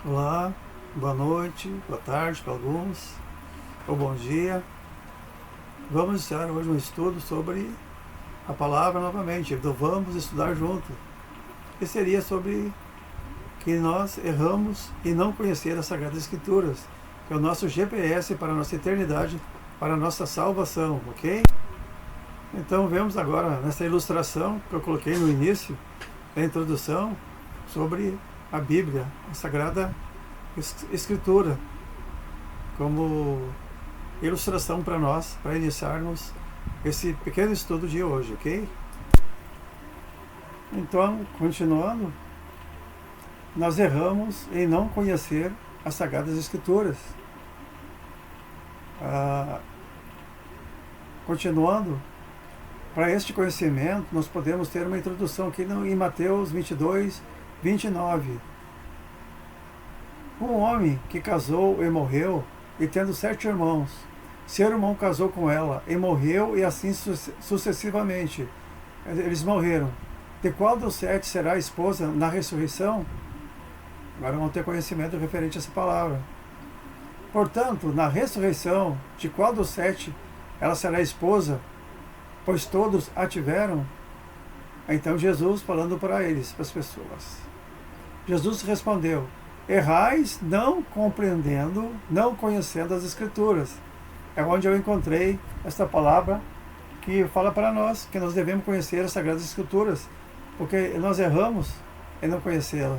Olá, boa noite, boa tarde para alguns, ou bom dia. Vamos iniciar hoje um estudo sobre a palavra novamente. Então vamos estudar junto. Que seria sobre que nós erramos em não conhecer as Sagradas Escrituras, que é o nosso GPS para a nossa eternidade, para a nossa salvação, ok? Então vemos agora nessa ilustração que eu coloquei no início da introdução sobre a Bíblia, a Sagrada Escritura, como ilustração para nós, para iniciarmos esse pequeno estudo de hoje, ok? Então, continuando, nós erramos em não conhecer as Sagradas Escrituras. Continuando, para este conhecimento, nós podemos ter uma introdução aqui em Mateus 22, 29. Um homem que casou e morreu, e tendo 7 irmãos, seu irmão casou com ela, e morreu, e assim sucessivamente. Eles morreram. De qual dos 7 será a esposa na ressurreição? Agora vamos ter conhecimento referente a essa palavra. Portanto, na ressurreição, de qual dos 7 ela será esposa? Pois todos a tiveram. Então Jesus falando para eles, para as pessoas. Jesus respondeu: errais não compreendendo, não conhecendo as Escrituras. É onde eu encontrei esta palavra que fala para nós que nós devemos conhecer as Sagradas Escrituras, porque nós erramos em não conhecê-la.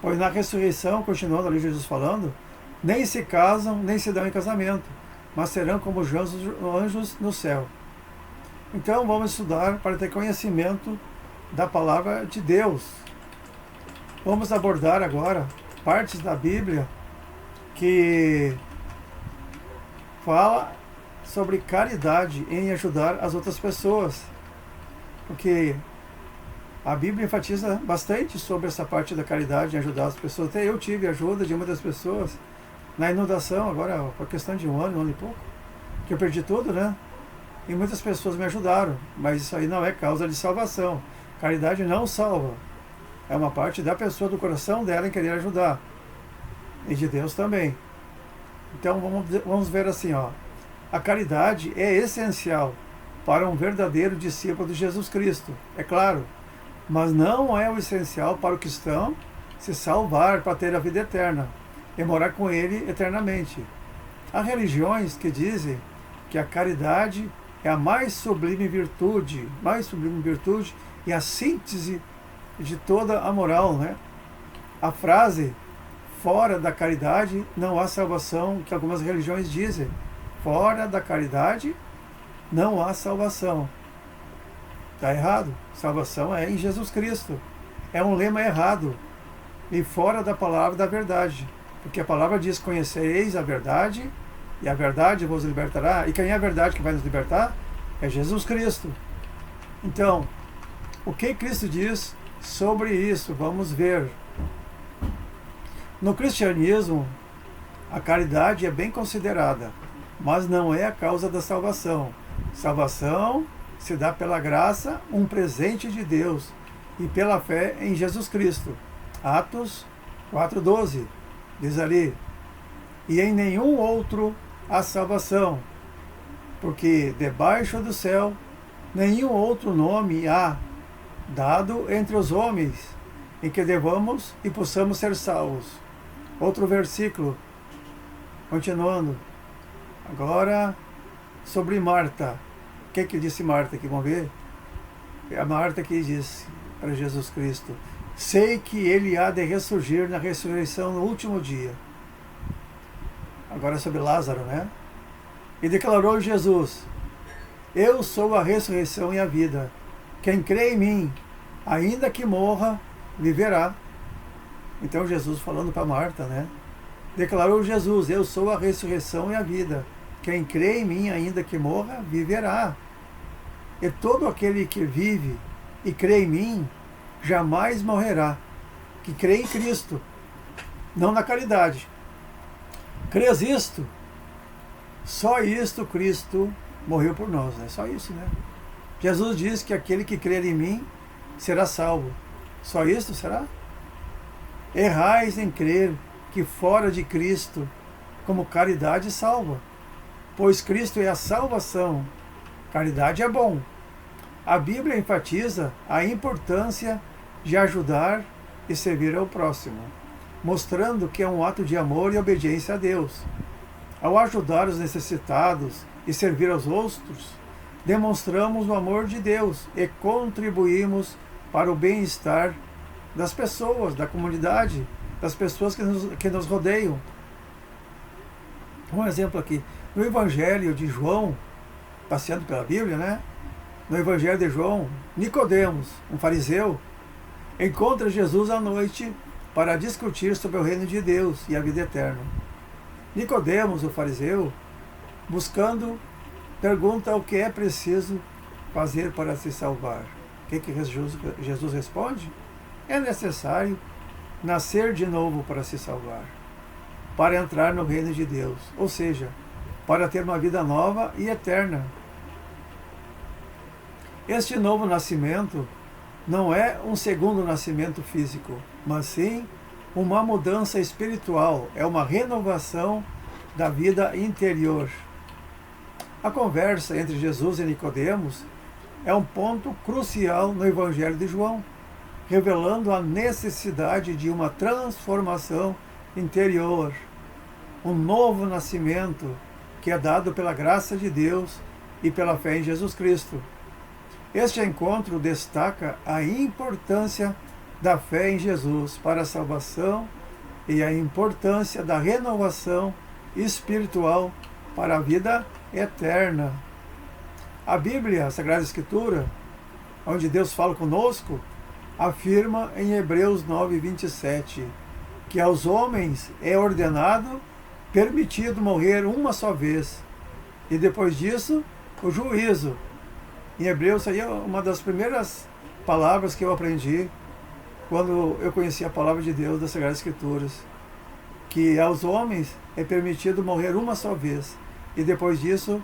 Pois na ressurreição, continuando ali Jesus falando, nem se casam, nem se dão em casamento, mas serão como os anjos no céu. Então vamos estudar para ter conhecimento da palavra de Deus. Vamos abordar agora partes da Bíblia que fala sobre caridade em ajudar as outras pessoas. Porque a Bíblia enfatiza bastante sobre essa parte da caridade em ajudar as pessoas. Até eu tive ajuda de muitas pessoas na inundação, agora por questão de um ano e pouco, que eu perdi tudo, né? E muitas pessoas me ajudaram, mas isso aí não é causa de salvação. Caridade não salva. É uma parte da pessoa, do coração dela em querer ajudar. E de Deus também. Então vamos ver assim, ó. A caridade é essencial para um verdadeiro discípulo de Jesus Cristo, é claro. Mas não é o essencial para o cristão se salvar para ter a vida eterna e morar com Ele eternamente. Há religiões que dizem que a caridade é a mais sublime virtude e a síntese de toda a moral, né? A frase fora da caridade não há salvação, que algumas religiões dizem. Fora da caridade não há salvação. Está errado. Salvação é em Jesus Cristo. É um lema errado e fora da palavra da verdade. Porque a palavra diz: conhecereis a verdade e a verdade vos libertará. E quem é a verdade que vai nos libertar? É Jesus Cristo. Então, o que Cristo diz sobre isso? Vamos ver. No cristianismo, a caridade é bem considerada, mas não é a causa da salvação. Salvação se dá pela graça, um presente de Deus, e pela fé em Jesus Cristo. Atos 4,12 diz ali: e em nenhum outro há salvação, porque debaixo do céu nenhum outro nome há dado entre os homens em que devamos e possamos ser salvos. Outro versículo, continuando, agora sobre Marta. O que disse Marta aqui? Vamos ver? A Marta que disse para Jesus Cristo: sei que ele há de ressurgir na ressurreição no último dia. Agora sobre Lázaro, né? E declarou Jesus: eu sou a ressurreição e a vida. Quem crê em mim, ainda que morra, viverá. Então Jesus falando para Marta, né? Declarou Jesus: eu sou a ressurreição e a vida. Quem crê em mim, ainda que morra, viverá. E todo aquele que vive e crê em mim, jamais morrerá. Que crê em Cristo, não na caridade. Crês isto? Só isto Cristo morreu por nós, né? Só isso, né? Jesus diz que aquele que crer em mim será salvo. Só isto será? Errais em crer que fora de Cristo, como caridade salva, pois Cristo é a salvação. Caridade é bom. A Bíblia enfatiza a importância de ajudar e servir ao próximo, mostrando que é um ato de amor e obediência a Deus. Ao ajudar os necessitados e servir aos outros, demonstramos o amor de Deus e contribuímos para o bem-estar das pessoas, da comunidade, das pessoas que nos rodeiam. Um exemplo aqui, no Evangelho de João, passeando pela Bíblia, né? No Evangelho de João, Nicodemos, um fariseu, encontra Jesus à noite para discutir sobre o reino de Deus e a vida eterna. Nicodemos, o fariseu, buscando, pergunta o que é preciso fazer para se salvar. O que Jesus responde? É necessário nascer de novo para se salvar, para entrar no reino de Deus, ou seja, para ter uma vida nova e eterna. Este novo nascimento não é um segundo nascimento físico, mas sim uma mudança espiritual, é uma renovação da vida interior. A conversa entre Jesus e Nicodemos é um ponto crucial no Evangelho de João, revelando a necessidade de uma transformação interior, um novo nascimento que é dado pela graça de Deus e pela fé em Jesus Cristo. Este encontro destaca a importância da fé em Jesus para a salvação e a importância da renovação espiritual para a vida eterna. A Bíblia, a Sagrada Escritura, onde Deus fala conosco, afirma em Hebreus 9:27, que aos homens é ordenado, permitido morrer uma só vez, e depois disso, o juízo. Em Hebreus, aí é uma das primeiras palavras que eu aprendi quando eu conheci a palavra de Deus das Sagradas Escrituras, que aos homens é permitido morrer uma só vez, e depois disso,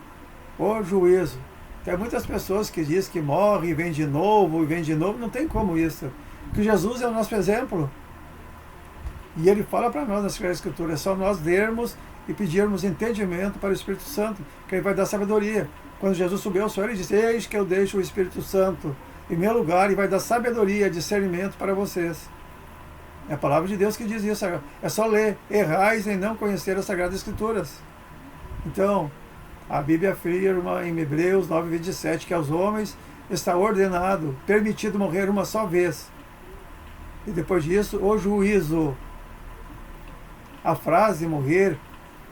o juízo. Tem muitas pessoas que dizem que morre e vem de novo, não tem como isso. Porque Jesus é o nosso exemplo. E ele fala para nós na Sagrada Escritura, é só nós lermos e pedirmos entendimento para o Espírito Santo, que ele vai dar sabedoria. Quando Jesus subiu ao céu, ele disse, eis que eu deixo o Espírito Santo em meu lugar e vai dar sabedoria, discernimento para vocês. É a palavra de Deus que diz isso. É só ler. Errais em não conhecer as Sagradas Escrituras. Então, a Bíblia afirma em Hebreus 9:27 que aos homens está ordenado, permitido morrer uma só vez. E depois disso, o juízo. A frase morrer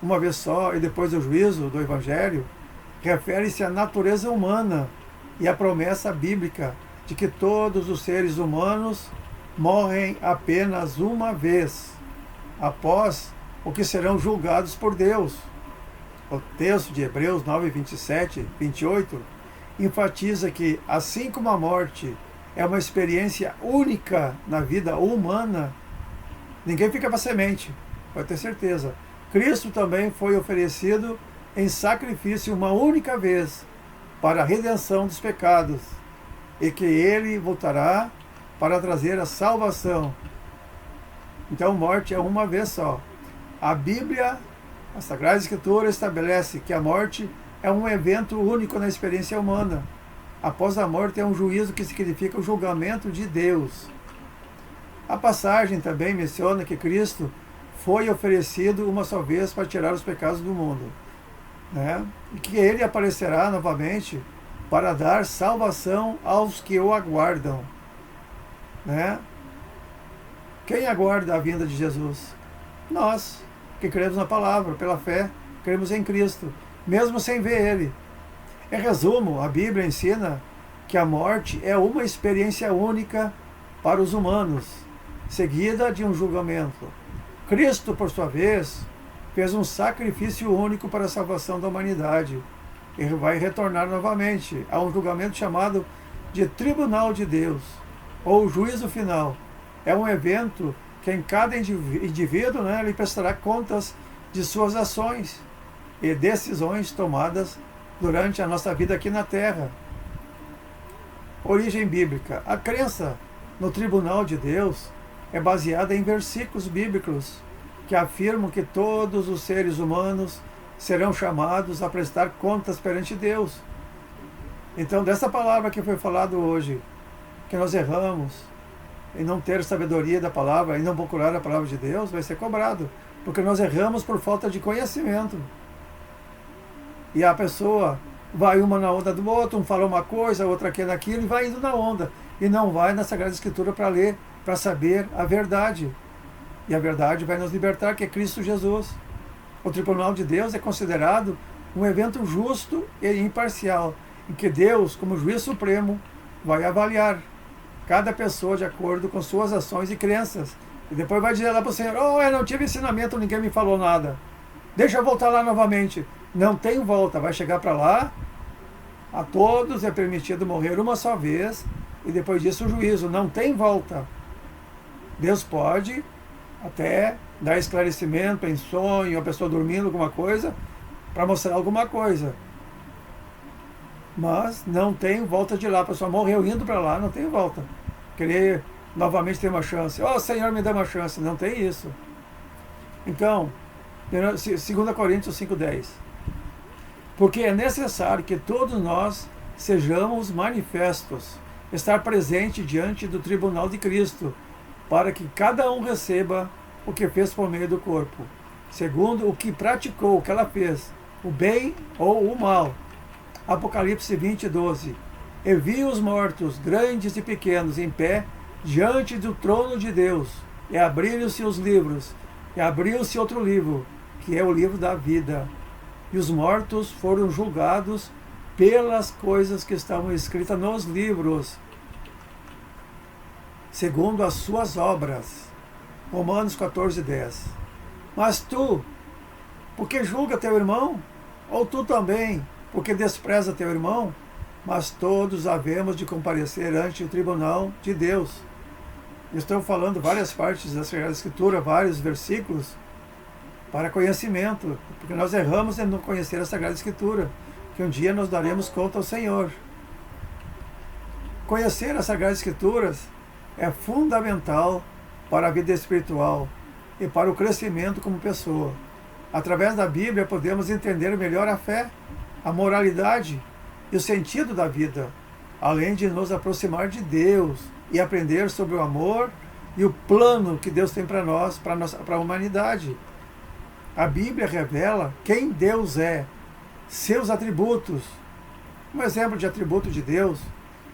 uma vez só e depois o juízo do Evangelho refere-se à natureza humana e à promessa bíblica de que todos os seres humanos morrem apenas uma vez, após o que serão julgados por Deus. O texto de Hebreus 9:27-28 enfatiza que, assim como a morte é uma experiência única na vida humana, ninguém fica para semente, pode ter certeza. Cristo também foi oferecido em sacrifício uma única vez para a redenção dos pecados, e que ele voltará para trazer a salvação. Então, morte é uma vez só. A Bíblia, a Sagrada Escritura, estabelece que a morte é um evento único na experiência humana. Após a morte é um juízo que significa o julgamento de Deus. A passagem também menciona que Cristo foi oferecido uma só vez para tirar os pecados do mundo, né? E que ele aparecerá novamente para dar salvação aos que o aguardam, né? Quem aguarda a vinda de Jesus? Nós, que cremos na palavra, pela fé, cremos em Cristo, mesmo sem ver ele. Em resumo, a Bíblia ensina que a morte é uma experiência única para os humanos, seguida de um julgamento. Cristo, por sua vez, fez um sacrifício único para a salvação da humanidade. Ele vai retornar novamente a um julgamento chamado de Tribunal de Deus, ou Juízo Final. É um evento que em cada indivíduo, né, ele prestará contas de suas ações e decisões tomadas durante a nossa vida aqui na Terra. Origem bíblica. A crença no Tribunal de Deus é baseada em versículos bíblicos que afirmam que todos os seres humanos serão chamados a prestar contas perante Deus. Então, dessa palavra que foi falado hoje, que nós erramos em não ter sabedoria da palavra, e não procurar a palavra de Deus, vai ser cobrado, porque nós erramos por falta de conhecimento. E a pessoa vai uma na onda do outro, um fala uma coisa, outra quer naquilo, e vai indo na onda, e não vai na Sagrada Escritura para ler, para saber a verdade. E a verdade vai nos libertar, que é Cristo Jesus. O tribunal de Deus é considerado um evento justo e imparcial, em que Deus, como juiz supremo, vai avaliar cada pessoa de acordo com suas ações e crenças. E depois vai dizer lá para o Senhor: oh, eu não tive ensinamento, ninguém me falou nada. Deixa eu voltar lá novamente. Não tem volta, vai chegar para lá. A todos é permitido morrer uma só vez, e depois disso o juízo. Não tem volta. Deus pode até dar esclarecimento em sonho, a pessoa dormindo alguma coisa, para mostrar alguma coisa. Mas não tem volta de lá. A pessoa morreu indo para lá, não tem volta. Querer novamente ter uma chance. Oh, Senhor, me dá uma chance. Não tem isso. Então, 2 Coríntios 5,10. Porque é necessário que todos nós sejamos manifestos, estar presente diante do tribunal de Cristo, para que cada um receba o que fez por meio do corpo, segundo o que praticou, o que ela fez, o bem ou o mal. Apocalipse 20:12. E vi os mortos, grandes e pequenos, em pé, diante do trono de Deus, e abriram-se os livros, e abriu-se outro livro, que é o livro da vida. E os mortos foram julgados pelas coisas que estavam escritas nos livros, segundo as suas obras. Romanos 14:10. Mas tu, porque julga teu irmão? Ou tu também, porque despreza teu irmão? Mas todos havemos de comparecer ante o tribunal de Deus. Estou falando várias partes da Sagrada Escritura, vários versículos, para conhecimento, porque nós erramos em não conhecer a Sagrada Escritura, que um dia nós daremos conta ao Senhor. Conhecer as Sagradas Escrituras é fundamental para a vida espiritual e para o crescimento como pessoa. Através da Bíblia podemos entender melhor a fé, a moralidade e o sentido da vida, além de nos aproximar de Deus e aprender sobre o amor e o plano que Deus tem para nós, para a humanidade. A Bíblia revela quem Deus é, seus atributos. Um exemplo de atributo de Deus,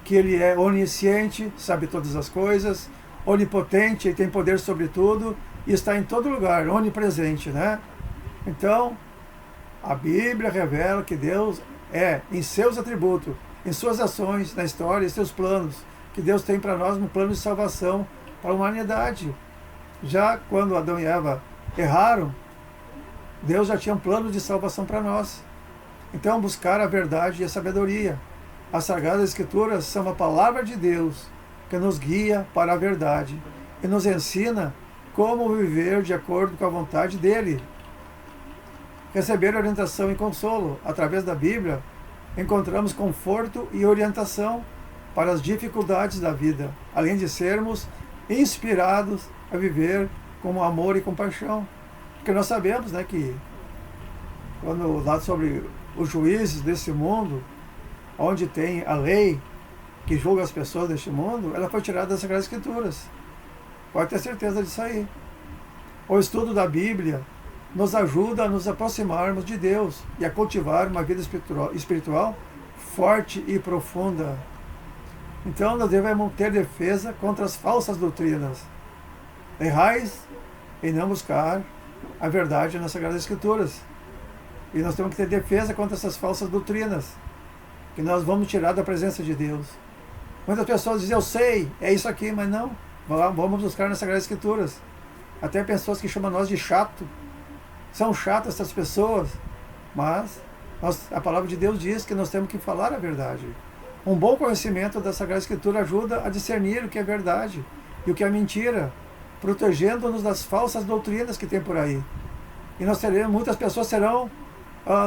que Ele é onisciente, sabe todas as coisas, onipotente, Ele tem poder sobre tudo e está em todo lugar, onipresente, né? Então, a Bíblia revela que Deus é, em seus atributos, em suas ações, na história, em seus planos, que Deus tem para nós um plano de salvação para a humanidade. Já quando Adão e Eva erraram, Deus já tinha um plano de salvação para nós. Então, buscar a verdade e a sabedoria. As Sagradas Escrituras são a palavra de Deus que nos guia para a verdade e nos ensina como viver de acordo com a vontade dEle. Receber orientação e consolo através da Bíblia, encontramos conforto e orientação para as dificuldades da vida, além de sermos inspirados a viver com amor e compaixão. Porque nós sabemos, né, que quando lá sobre os juízes desse mundo, onde tem a lei que julga as pessoas deste mundo, ela foi tirada das Sagradas Escrituras. Pode ter certeza disso aí. O estudo da Bíblia nos ajuda a nos aproximarmos de Deus e a cultivar uma vida espiritual forte e profunda. Então nós devemos ter defesa contra as falsas doutrinas. Errais em não buscar a verdade nas Sagradas Escrituras. E nós temos que ter defesa contra essas falsas doutrinas, que nós vamos tirar da presença de Deus. Muitas pessoas dizem: eu sei, é isso aqui, mas não. Vamos buscar nas Sagradas Escrituras. Até pessoas que chamam nós de chato. São chatas essas pessoas, mas a palavra de Deus diz que nós temos que falar a verdade. Um bom conhecimento da Sagrada Escritura ajuda a discernir o que é verdade e o que é mentira, protegendo-nos das falsas doutrinas que tem por aí. E muitas pessoas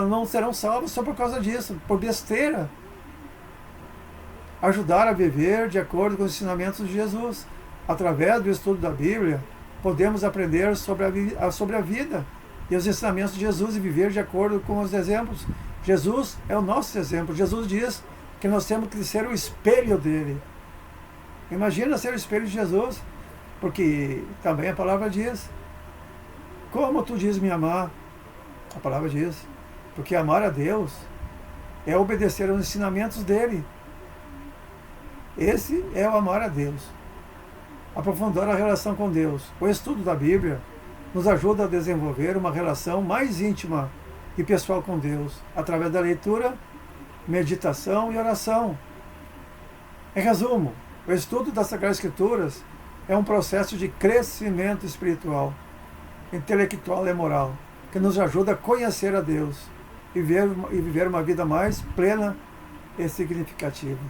não serão salvas só por causa disso, por besteira. Ajudar a viver de acordo com os ensinamentos de Jesus. através do estudo da Bíblia, podemos aprender sobre a vida e os ensinamentos de Jesus e viver de acordo com os exemplos. Jesus é o nosso exemplo. Jesus diz que nós temos que ser o espelho dele. Imagina ser o espelho de Jesus, porque também a palavra diz: como tu diz me amar? A palavra diz, porque amar a Deus é obedecer aos ensinamentos dele. Esse é o amar a Deus. Aprofundar a relação com Deus. O estudo da Bíblia nos ajuda a desenvolver uma relação mais íntima e pessoal com Deus, através da leitura, meditação e oração. Em resumo, o estudo das Sagradas Escrituras é um processo de crescimento espiritual, intelectual e moral, que nos ajuda a conhecer a Deus e viver uma vida mais plena e significativa.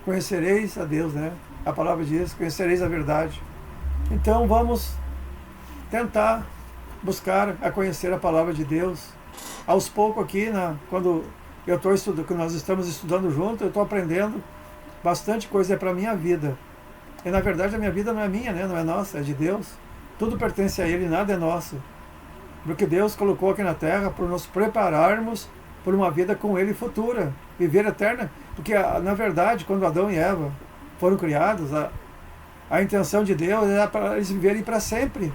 Conhecereis a Deus, né? A palavra diz, conhecereis a verdade. Então vamos tentar buscar a conhecer a palavra de Deus. Aos poucos aqui, quando eu estou estudando, que nós estamos estudando junto, eu estou aprendendo bastante coisa para a minha vida. E na verdade a minha vida não é minha, né? Não é nossa, é de Deus. Tudo pertence a Ele, nada é nosso. Porque Deus colocou aqui na terra para nos prepararmos por uma vida com Ele futura, viver eterna. Porque na verdade, quando Adão e Eva foram criados, a intenção de Deus era para eles viverem para sempre.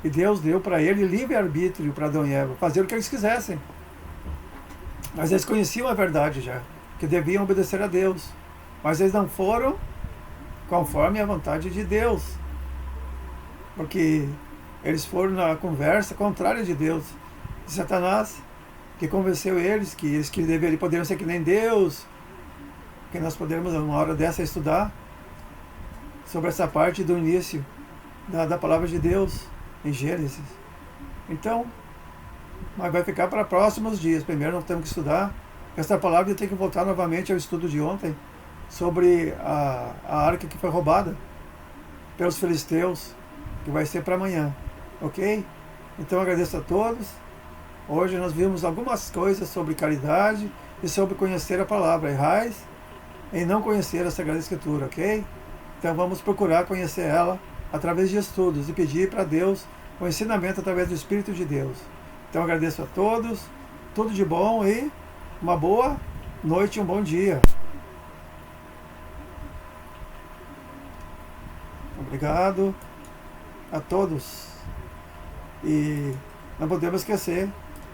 E Deus deu para ele livre-arbítrio para Adão e Eva, fazer o que eles quisessem. Mas eles conheciam a verdade já, que deviam obedecer a Deus. Mas eles não foram conforme a vontade de Deus. Porque eles foram na conversa contrária de Deus, de Satanás, que convenceu eles que poderiam ser que nem Deus. Que nós podemos, uma hora dessa, estudar sobre essa parte do início da palavra de Deus em Gênesis. Então, mas vai ficar para próximos dias. Primeiro nós temos que estudar essa palavra e tem que voltar novamente ao estudo de ontem sobre a arca que foi roubada pelos filisteus, que vai ser para amanhã, ok? Então agradeço a todos. Hoje nós vimos algumas coisas sobre caridade e sobre conhecer a palavra. Errais em não conhecer a Sagrada Escritura, ok? Então vamos procurar conhecer ela através de estudos e pedir para Deus o ensinamento através do Espírito de Deus. Então agradeço a todos, tudo de bom e uma boa noite e um bom dia. Obrigado a todos. E não podemos esquecer